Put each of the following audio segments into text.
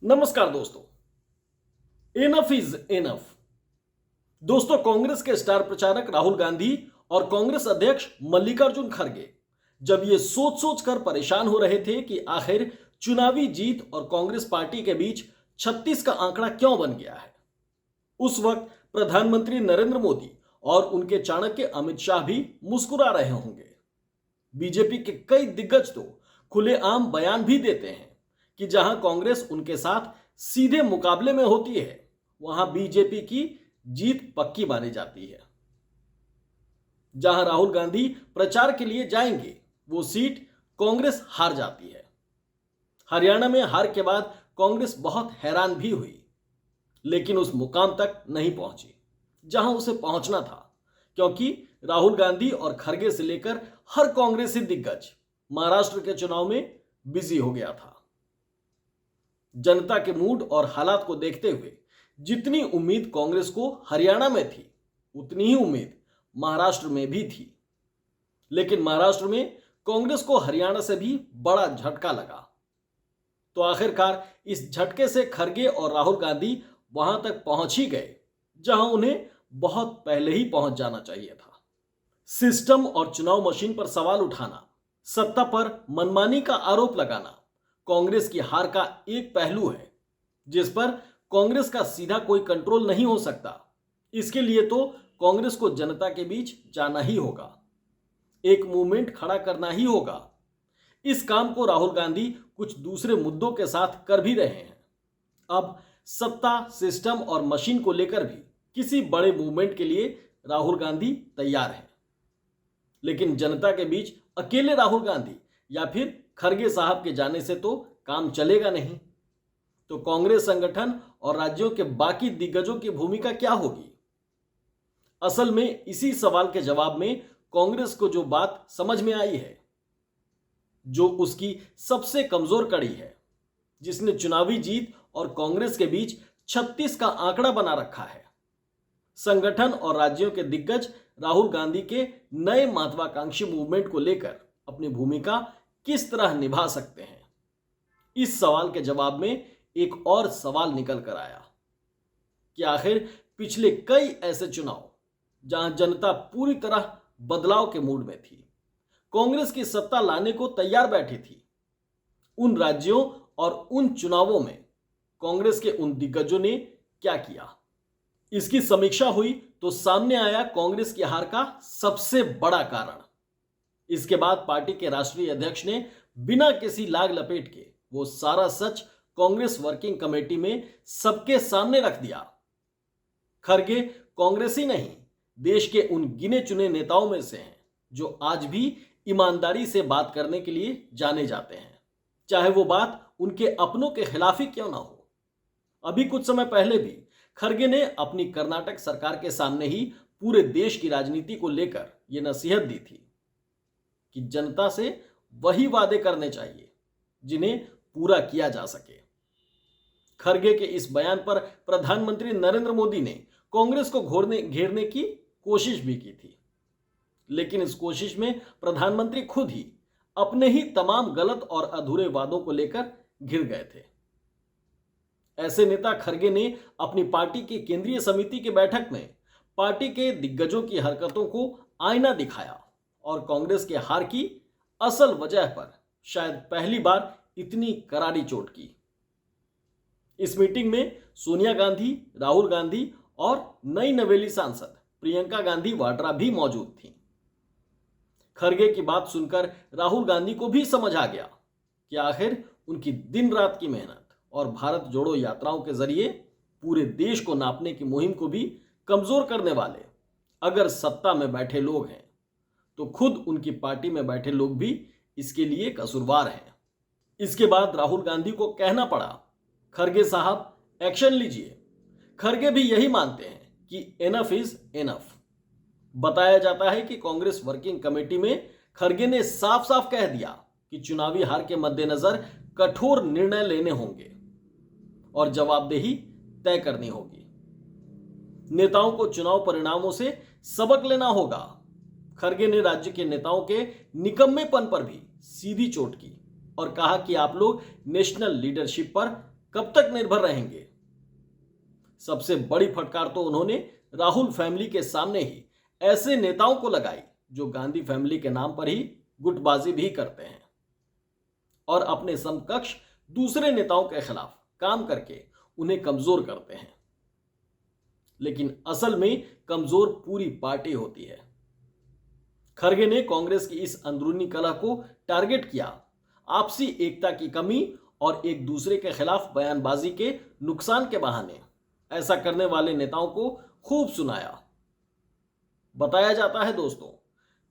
नमस्कार दोस्तों। Enough is enough. दोस्तों, कांग्रेस के स्टार प्रचारक राहुल गांधी और कांग्रेस अध्यक्ष मल्लिकार्जुन खड़गे जब ये सोच सोच कर परेशान हो रहे थे कि आखिर चुनावी जीत और कांग्रेस पार्टी के बीच 36 का आंकड़ा क्यों बन गया है, उस वक्त प्रधानमंत्री नरेंद्र मोदी और उनके चाणक्य अमित शाह भी मुस्कुरा रहे होंगे। बीजेपी के कई दिग्गज तो खुलेआम बयान भी देते हैं कि जहां कांग्रेस उनके साथ सीधे मुकाबले में होती है, वहां बीजेपी की जीत पक्की मानी जाती है। जहां राहुल गांधी प्रचार के लिए जाएंगे, वो सीट कांग्रेस हार जाती है। हरियाणा में हार के बाद कांग्रेस बहुत हैरान भी हुई, लेकिन उस मुकाम तक नहीं पहुंची जहां उसे पहुंचना था, क्योंकि राहुल गांधी और खड़गे से लेकर हर कांग्रेसी दिग्गज महाराष्ट्र के चुनाव में बिजी हो गया था। जनता के मूड और हालात को देखते हुए जितनी उम्मीद कांग्रेस को हरियाणा में थी, उतनी ही उम्मीद महाराष्ट्र में भी थी। लेकिन महाराष्ट्र में कांग्रेस को हरियाणा से भी बड़ा झटका लगा। तो आखिरकार इस झटके से खड़गे और राहुल गांधी वहां तक पहुंच ही गए जहां उन्हें बहुत पहले ही पहुंच जाना चाहिए था। सिस्टम और चुनाव मशीन पर सवाल उठाना, सत्ता पर मनमानी का आरोप लगाना कांग्रेस की हार का एक पहलू है, जिस पर कांग्रेस का सीधा कोई कंट्रोल नहीं हो सकता। इसके लिए तो कांग्रेस को जनता के बीच जाना ही होगा, एक मूवमेंट खड़ा करना ही होगा। इस काम को राहुल गांधी कुछ दूसरे मुद्दों के साथ कर भी रहे हैं। अब सत्ता, सिस्टम और मशीन को लेकर भी किसी बड़े मूवमेंट के लिए राहुल गांधी तैयार हैं। लेकिन जनता के बीच अकेले राहुल गांधी या फिर खड़गे साहब के जाने से तो काम चलेगा नहीं। तो कांग्रेस संगठन और राज्यों के बाकी दिग्गजों की भूमिका क्या होगी? असल में इसी सवाल के जवाब में कांग्रेस को जो बात समझ में आई है, जो उसकी सबसे कमजोर कड़ी है, जिसने चुनावी जीत और कांग्रेस के बीच 36 का आंकड़ा बना रखा है, संगठन और राज्यों के दिग्गज राहुल गांधी के नए महत्वाकांक्षी मूवमेंट को लेकर अपनी भूमिका किस तरह निभा सकते हैं। इस सवाल के जवाब में एक और सवाल निकल कर आया कि आखिर पिछले कई ऐसे चुनाव जहां जनता पूरी तरह बदलाव के मूड में थी, कांग्रेस की सत्ता लाने को तैयार बैठी थी, उन राज्यों और उन चुनावों में कांग्रेस के उन दिग्गजों ने क्या किया। इसकी समीक्षा हुई तो सामने आया कांग्रेस की हार का सबसे बड़ा कारण। इसके बाद पार्टी के राष्ट्रीय अध्यक्ष ने बिना किसी लाग लपेट के वो सारा सच कांग्रेस वर्किंग कमेटी में सबके सामने रख दिया। खड़गे कांग्रेसी नहीं, देश के उन गिने चुने नेताओं में से हैं जो आज भी ईमानदारी से बात करने के लिए जाने जाते हैं, चाहे वो बात उनके अपनों के खिलाफ ही क्यों ना हो। अभी कुछ समय पहले भी खड़गे ने अपनी कर्नाटक सरकार के सामने ही पूरे देश की राजनीति को लेकर यह नसीहत दी थी कि जनता से वही वादे करने चाहिए जिन्हें पूरा किया जा सके। खड़गे के इस बयान पर प्रधानमंत्री नरेंद्र मोदी ने कांग्रेस को घेरने की कोशिश भी की थी, लेकिन इस कोशिश में प्रधानमंत्री खुद ही अपने ही तमाम गलत और अधूरे वादों को लेकर घिर गए थे। ऐसे नेता खड़गे ने अपनी पार्टी की केंद्रीय समिति की बैठक में पार्टी के दिग्गजों की हरकतों को आईना दिखाया और कांग्रेस के हार की असल वजह पर शायद पहली बार इतनी करारी चोट की। इस मीटिंग में सोनिया गांधी, राहुल गांधी और नई नवेली सांसद प्रियंका गांधी वाड्रा भी मौजूद थीं। खड़गे की बात सुनकर राहुल गांधी को भी समझ आ गया कि आखिर उनकी दिन रात की मेहनत और भारत जोड़ो यात्राओं के जरिए पूरे देश को नापने की मुहिम को भी कमजोर करने वाले अगर सत्ता में बैठे लोग हैं, तो खुद उनकी पार्टी में बैठे लोग भी इसके लिए कसूरवार हैं। इसके बाद राहुल गांधी को कहना पड़ा, खड़गे साहब एक्शन लीजिए। खड़गे भी यही मानते हैं कि इनफ इज इनफ। बताया जाता है कि कांग्रेस वर्किंग कमेटी में खड़गे ने साफ साफ कह दिया कि चुनावी हार के मद्देनजर कठोर निर्णय लेने होंगे और जवाबदेही तय करनी होगी। नेताओं को चुनाव परिणामों से सबक लेना होगा। खड़गे ने राज्य के नेताओं के निकम्मेपन पर भी सीधी चोट की और कहा कि आप लोग नेशनल लीडरशिप पर कब तक निर्भर रहेंगे? सबसे बड़ी फटकार तो उन्होंने राहुल फैमिली के सामने ही ऐसे नेताओं को लगाई जो गांधी फैमिली के नाम पर ही गुटबाजी भी करते हैं और अपने समकक्ष दूसरे नेताओं के खिलाफ काम करके उन्हें कमजोर करते हैं। लेकिन असल में कमजोर पूरी पार्टी होती है। खरगे ने कांग्रेस की इस अंदरूनी कलह को टारगेट किया, आपसी एकता की कमी और एक दूसरे के खिलाफ बयानबाजी के नुकसान के बहाने ऐसा करने वाले नेताओं को खूब सुनाया। बताया जाता है दोस्तों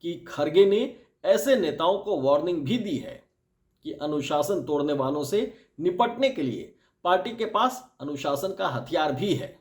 कि खरगे ने ऐसे नेताओं को वार्निंग भी दी है कि अनुशासन तोड़ने वालों से निपटने के लिए पार्टी के पास अनुशासन का हथियार भी है।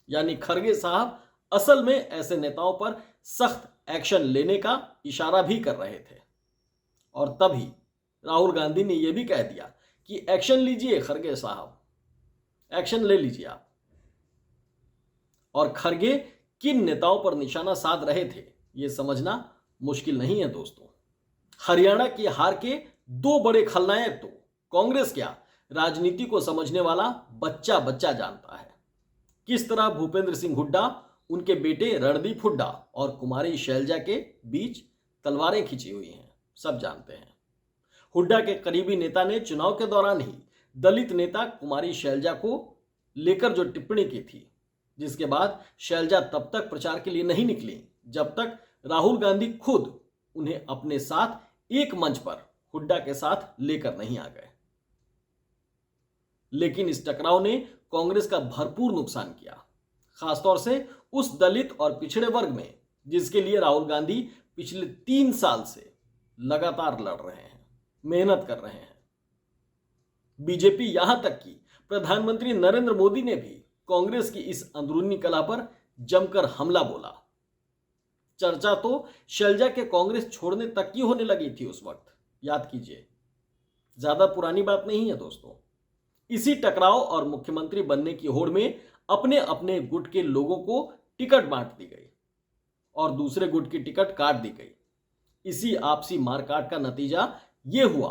यानी खरगे साहब असल में ऐसे नेताओं पर सख्त एक्शन लेने का इशारा भी कर रहे थे। और तभी राहुल गांधी ने यह भी कह दिया कि एक्शन लीजिए खरगे साहब, एक्शन ले लीजिए आप। और खरगे किन नेताओं पर निशाना साध रहे थे यह समझना मुश्किल नहीं है दोस्तों। हरियाणा की हार के दो बड़े खलनायक तो कांग्रेस क्या राजनीति को समझने वाला बच्चा बच्चा जानता है। किस तरह भूपेंद्र सिंह हुड्डा, उनके बेटे रणदीप हुड्डा और कुमारी शैलजा के बीच तलवारें खिंची हुई हैं, सब जानते हैं। हुड्डा के करीबी नेता ने चुनाव के दौरान ही दलित नेता कुमारी शैलजा को लेकर जो टिप्पणी की थी, जिसके बाद शैलजा तब तक प्रचार के लिए नहीं निकली जब तक राहुल गांधी खुद उन्हें अपने साथ एक मंच पर हुड्डा के साथ लेकर नहीं आ गए। लेकिन इस टकराव ने कांग्रेस का भरपूर नुकसान किया, खासतौर से उस दलित और पिछड़े वर्ग में जिसके लिए राहुल गांधी पिछले 3 साल से लगातार लड़ रहे हैं, मेहनत कर रहे हैं। बीजेपी यहां तक कि प्रधानमंत्री नरेंद्र मोदी ने भी कांग्रेस की इस अंदरूनी कलह पर जमकर हमला बोला। चर्चा तो शैलजा के कांग्रेस छोड़ने तक की होने लगी थी उस वक्त, याद कीजिए, ज्यादा पुरानी बात नहीं है दोस्तों। इसी टकराव और मुख्यमंत्री बनने की होड़ में अपने अपने गुट के लोगों को टिकट बांट दी गई और दूसरे गुट की टिकट काट दी गई। इसी आपसी मारकाट का नतीजा यह हुआ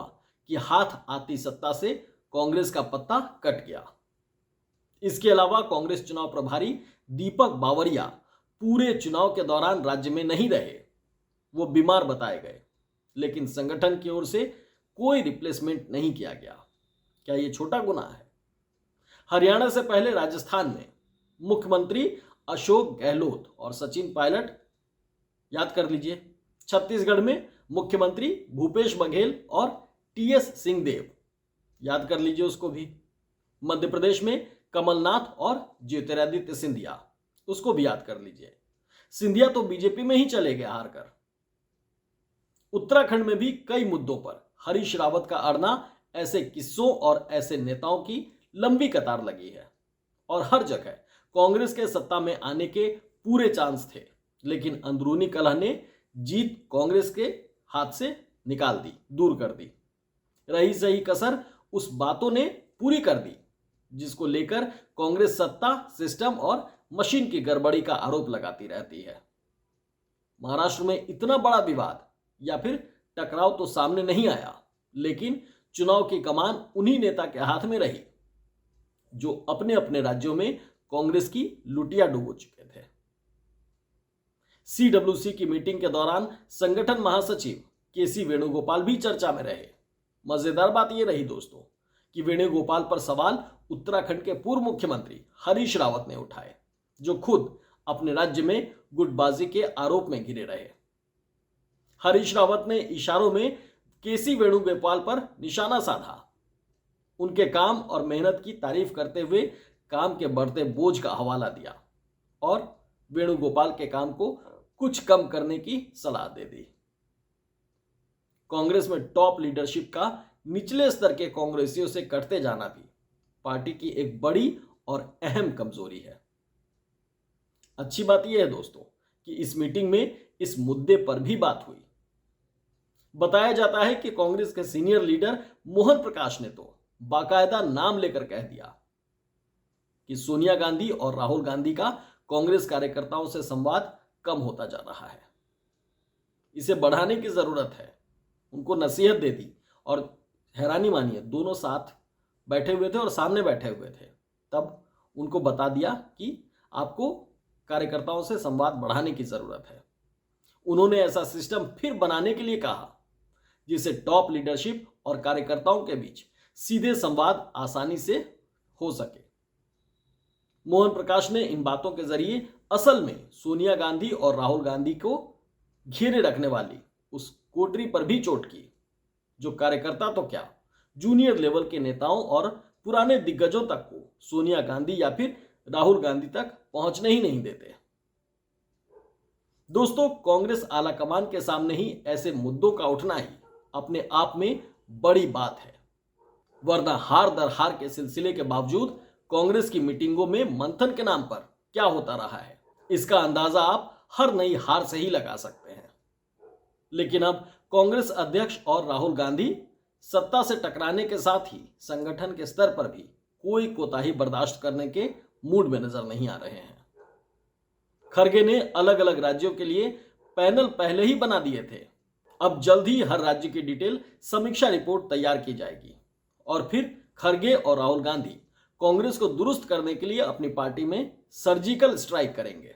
कि हाथ आती सत्ता से कांग्रेस का पत्ता कट गया। इसके अलावा कांग्रेस चुनाव प्रभारी दीपक बावरिया पूरे चुनाव के दौरान राज्य में नहीं रहे, वो बीमार बताए गए, लेकिन संगठन की ओर से कोई रिप्लेसमेंट नहीं किया गया। क्या यह छोटा गुनाह है? हरियाणा से पहले राजस्थान में मुख्यमंत्री अशोक गहलोत और सचिन पायलट, याद कर लीजिए। छत्तीसगढ़ में मुख्यमंत्री भूपेश बघेल और टीएस सिंहदेव, याद कर लीजिए उसको भी। मध्य प्रदेश में कमलनाथ और ज्योतिरादित्य सिंधिया, उसको भी याद कर लीजिए। सिंधिया तो बीजेपी में ही चले गए हारकर। उत्तराखंड में भी कई मुद्दों पर हरीश रावत का अड़ना, ऐसे किस्सों और ऐसे नेताओं की लंबी कतार लगी है। और हर जगह कांग्रेस के सत्ता में आने के पूरे चांस थे, लेकिन अंदरूनी कलह ने जीत कांग्रेस के हाथ से निकाल दी, दूर कर दी। रही सही कसर उस बातों ने पूरी कर दी जिसको लेकर कांग्रेस सत्ता, सिस्टम और मशीन की गड़बड़ी का आरोप लगाती रहती है। महाराष्ट्र में इतना बड़ा विवाद या फिर टकराव तो सामने नहीं आया, लेकिन चुनाव की कमान उन्हीं नेता के हाथ में रही जो अपने अपने राज्यों में कांग्रेस की लुटिया डुबो चुके थे। सीडब्ल्यूसी की मीटिंग के दौरान संगठन महासचिव केसी वेणुगोपाल भी चर्चा में रहे। मजेदार बात यह रही दोस्तों कि वेणुगोपाल पर सवाल उत्तराखंड के पूर्व मुख्यमंत्री हरीश रावत ने उठाए, जो खुद अपने राज्य में गुटबाजी के आरोप में घिरे रहे। हरीश रावत ने इशारों में केसी वेणुगोपाल पर निशाना साधा, उनके काम और मेहनत की तारीफ करते हुए काम के बढ़ते बोझ का हवाला दिया और वेणुगोपाल के काम को कुछ कम करने की सलाह दे दी। कांग्रेस में टॉप लीडरशिप का निचले स्तर के कांग्रेसियों से कटते जाना भी पार्टी की एक बड़ी और अहम कमजोरी है। अच्छी बात यह है दोस्तों कि इस मीटिंग में इस मुद्दे पर भी बात हुई। बताया जाता है कि कांग्रेस के सीनियर लीडर मोहन प्रकाश ने तो बाकायदा नाम लेकर कह दिया कि सोनिया गांधी और राहुल गांधी का कांग्रेस कार्यकर्ताओं से संवाद कम होता जा रहा है, इसे बढ़ाने की जरूरत है। उनको नसीहत दे दी और हैरानी मानिए दोनों साथ बैठे हुए थे और सामने बैठे हुए थे, तब उनको बता दिया कि आपको कार्यकर्ताओं से संवाद बढ़ाने की जरूरत है। उन्होंने ऐसा सिस्टम फिर बनाने के लिए कहा जिससे टॉप लीडरशिप और कार्यकर्ताओं के बीच सीधे संवाद आसानी से हो सके। मोहन प्रकाश ने इन बातों के जरिए असल में सोनिया गांधी और राहुल गांधी को घेरे रखने वाली उस कोटरी पर भी चोट की जो कार्यकर्ता तो क्या, जूनियर लेवल के नेताओं और पुराने दिग्गजों तक को सोनिया गांधी या फिर राहुल गांधी तक पहुंचने ही नहीं देते। दोस्तों, कांग्रेस आलाकमान के सामने ही ऐसे मुद्दों का उठना ही अपने आप में बड़ी बात है, वरना हार दर हार के सिलसिले के बावजूद कांग्रेस की मीटिंगों में मंथन के नाम पर क्या होता रहा है, इसका अंदाजा आप हर नई हार से ही लगा सकते हैं। लेकिन अब कांग्रेस अध्यक्ष और राहुल गांधी सत्ता से टकराने के साथ ही संगठन के स्तर पर भी कोई कोताही बर्दाश्त करने के मूड में नजर नहीं आ रहे हैं। खरगे ने अलग अलग राज्यों के लिए पैनल पहले ही बना दिए थे। अब जल्द ही हर राज्य की डिटेल समीक्षा रिपोर्ट तैयार की जाएगी और फिर खरगे और राहुल गांधी कांग्रेस को दुरुस्त करने के लिए अपनी पार्टी में सर्जिकल स्ट्राइक करेंगे।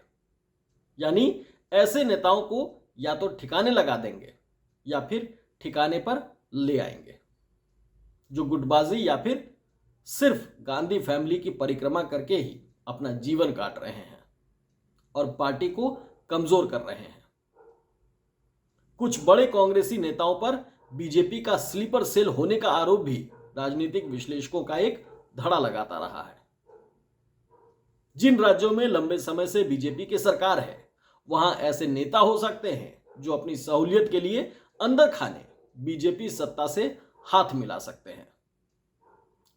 यानी ऐसे नेताओं को या तो ठिकाने लगा देंगे या फिर ठिकाने पर ले आएंगे जो गुटबाजी या फिर सिर्फ गांधी फैमिली की परिक्रमा करके ही अपना जीवन काट रहे हैं और पार्टी को कमजोर कर रहे हैं। कुछ बड़े कांग्रेसी नेताओं पर बीजेपी का स्लीपर सेल होने का आरोप भी राजनीतिक विश्लेषकों का एक धड़ा लगाता रहा है। जिन राज्यों में लंबे समय से बीजेपी की सरकार है वहां ऐसे नेता हो सकते हैं जो अपनी सहूलियत के लिए अंदर खाने बीजेपी सत्ता से हाथ मिला सकते हैं।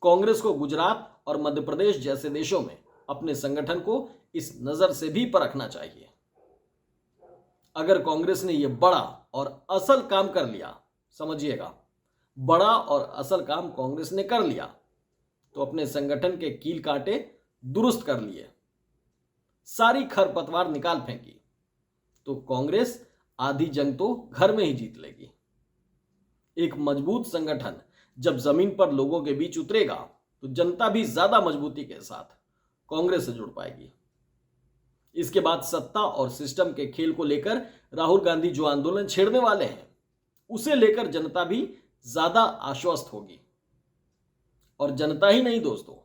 कांग्रेस को गुजरात और मध्य प्रदेश जैसे देशों में अपने संगठन को इस नजर से भी परखना चाहिए। अगर कांग्रेस ने यह बड़ा और असल काम कर लिया, समझिएगा, बड़ा और असल काम कांग्रेस ने कर लिया तो अपने संगठन के कील कांटे दुरुस्त कर लिए, सारी खरपतवार निकाल फेंकी, तो कांग्रेस आधी जंग तो घर में ही जीत लेगी। एक मजबूत संगठन जब जमीन पर लोगों के बीच उतरेगा तो जनता भी ज्यादा मजबूती के साथ कांग्रेस से जुड़ पाएगी। इसके बाद सत्ता और सिस्टम के खेल को लेकर राहुल गांधी जो आंदोलन छेड़ने वाले हैं उसे लेकर जनता भी ज्यादा आश्वस्त होगी। और जनता ही नहीं दोस्तों,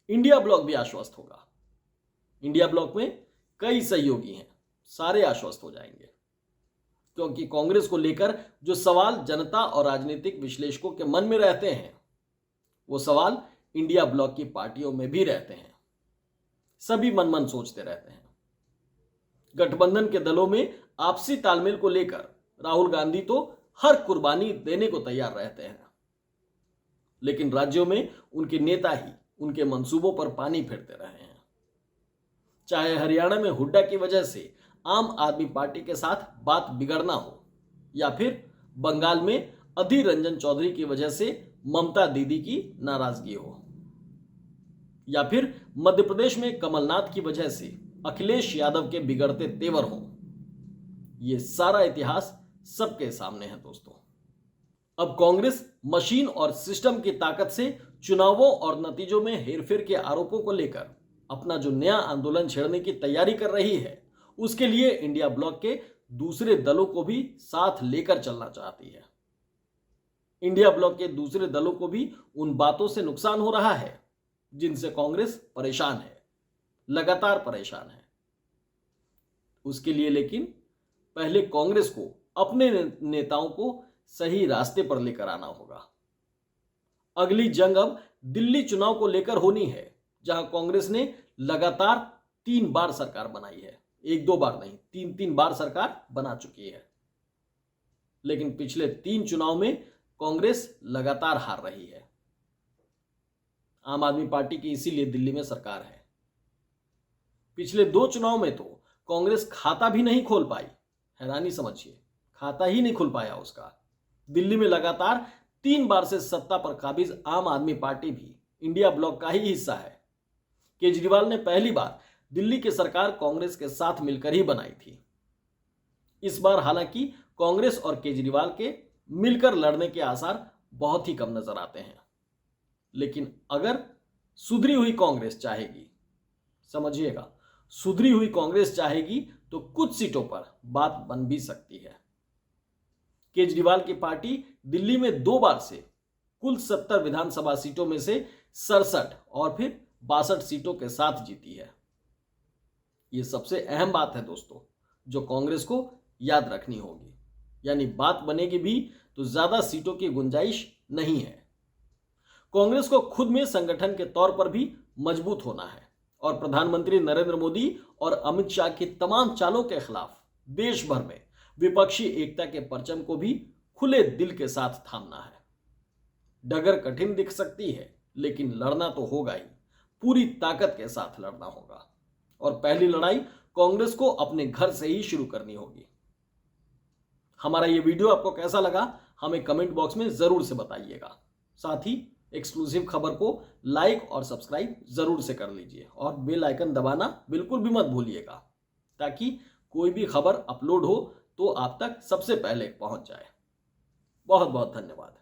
इंडिया ब्लॉक भी आश्वस्त होगा। इंडिया ब्लॉक में कई सहयोगी हैं, सारे आश्वस्त हो जाएंगे, क्योंकि कांग्रेस को लेकर जो सवाल जनता और राजनीतिक विश्लेषकों के मन में रहते हैं वो सवाल इंडिया ब्लॉक की पार्टियों में भी रहते हैं। सभी मन मन सोचते रहते हैं। गठबंधन के दलों में आपसी तालमेल को लेकर राहुल गांधी तो हर कुर्बानी देने को तैयार रहते हैं, लेकिन राज्यों में उनके नेता ही उनके मंसूबों पर पानी फेरते रहे हैं। चाहे हरियाणा में हुड्डा की वजह से आम आदमी पार्टी के साथ बात बिगड़ना हो या फिर बंगाल में अधीर रंजन चौधरी की वजह से ममता दीदी की नाराजगी हो या फिर मध्य प्रदेश में कमलनाथ की वजह से अखिलेश यादव के बिगड़ते तेवर हो, यह सारा इतिहास सबके सामने है दोस्तों। अब कांग्रेस मशीन और सिस्टम की ताकत से चुनावों और नतीजों में हेरफेर के आरोपों को लेकर अपना जो नया आंदोलन छेड़ने की तैयारी कर रही है उसके लिए इंडिया ब्लॉक के दूसरे दलों को भी साथ लेकर चलना चाहती है। इंडिया ब्लॉक के दूसरे दलों को भी उन बातों से नुकसान हो रहा है जिनसे कांग्रेस परेशान है, लगातार परेशान है। उसके लिए लेकिन पहले कांग्रेस को अपने नेताओं को सही रास्ते पर लेकर आना होगा। अगली जंग अब दिल्ली चुनाव को लेकर होनी है, जहां कांग्रेस ने लगातार 3 बार सरकार बनाई है। 1-2 बार नहीं, 3-3 बार सरकार बना चुकी है। लेकिन पिछले 3 चुनाव में कांग्रेस लगातार हार रही है। आम आदमी पार्टी की इसीलिए दिल्ली में सरकार है। पिछले 2 चुनाव में तो कांग्रेस खाता भी नहीं खोल पाई। हैरानी समझिए, खाता ही नहीं खुल पाया उसका। दिल्ली में लगातार 3 बार से सत्ता पर काबिज आम आदमी पार्टी भी इंडिया ब्लॉक का ही हिस्सा है। केजरीवाल ने पहली बार दिल्ली की सरकार कांग्रेस के साथ मिलकर ही बनाई थी। इस बार हालांकि कांग्रेस और केजरीवाल के मिलकर लड़ने के आसार बहुत ही कम नजर आते हैं। लेकिन अगर सुधरी हुई कांग्रेस चाहेगी, समझिएगा, सुधरी हुई कांग्रेस चाहेगी तो कुछ सीटों पर बात बन भी सकती है। केजरीवाल की पार्टी दिल्ली में 2 बार से कुल 70 विधानसभा सीटों में से 67 और फिर 62 सीटों के साथ जीती है। यह सबसे अहम बात है दोस्तों, जो कांग्रेस को याद रखनी होगी। यानी बात बनेगी भी तो ज्यादा सीटों की गुंजाइश नहीं है। कांग्रेस को खुद में संगठन के तौर पर भी मजबूत होना है और प्रधानमंत्री नरेंद्र मोदी और अमित शाह की तमाम चालों के खिलाफ देश भर में विपक्षी एकता के परचम को भी खुले दिल के साथ थामना है। डगर कठिन दिख सकती है, लेकिन लड़ना तो होगा ही, पूरी ताकत के साथ लड़ना होगा। और पहली लड़ाई कांग्रेस को अपने घर से ही शुरू करनी होगी। हमारा ये वीडियो आपको कैसा लगा हमें कमेंट बॉक्स में जरूर से बताइएगा। साथ ही एक्सक्लूसिव खबर को लाइक और सब्सक्राइब जरूर से कर लीजिए और बेल आइकन दबाना बिल्कुल भी मत भूलिएगा, ताकि कोई भी खबर अपलोड हो तो आप तक सबसे पहले पहुंच जाए। बहुत बहुत धन्यवाद।